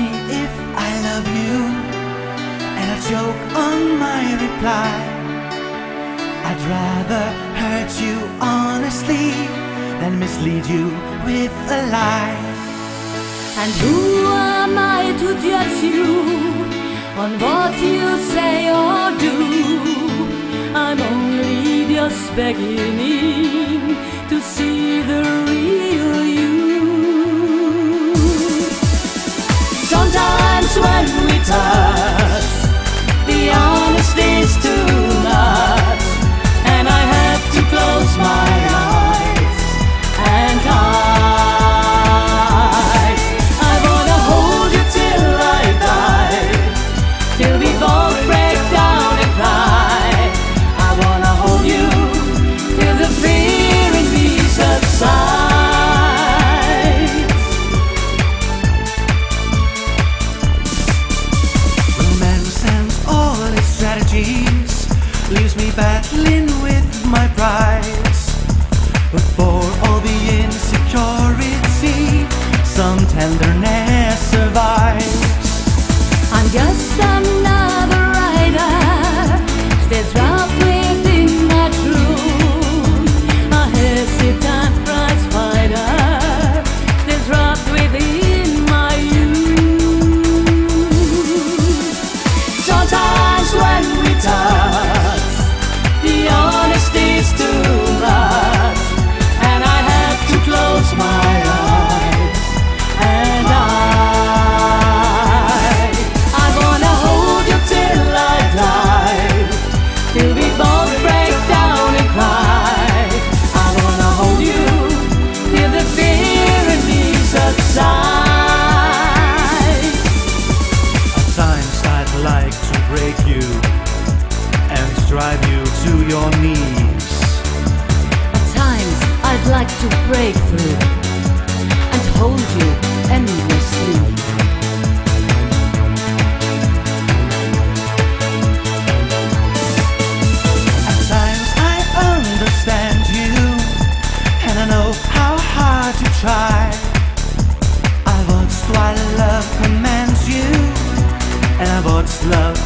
me if I love you, and I choke on my reply. I'd rather hurt you honestly than mislead you with a lie. And who am I to judge you on what you say or do? I'm only just beginning to see the real you. Sometimes when we touch, the honesty's too much, and I have to close my eyes and hide. I wanna hold you till I die, till we both break down and cry. I wanna hold you till the fear in me subsides. Romance and all its strategies leaves me battling with my pride. But for all the insecurity, some tenderness survives. I'm just another rider, still trapped within my truth. A hesitant prize fighter, still trapped within my youth. Sometimes when we touch, the honesty's too much, and I have to close my eyes and I wanna hold you till I die, till we both break down and cry. I wanna hold you till the fear in me subsides. At times I'd like to break you and drive you to your knees. At times I'd like to break through and hold you endlessly. At times I understand you, and I know how hard you try. I watched while love commands you, and I watched love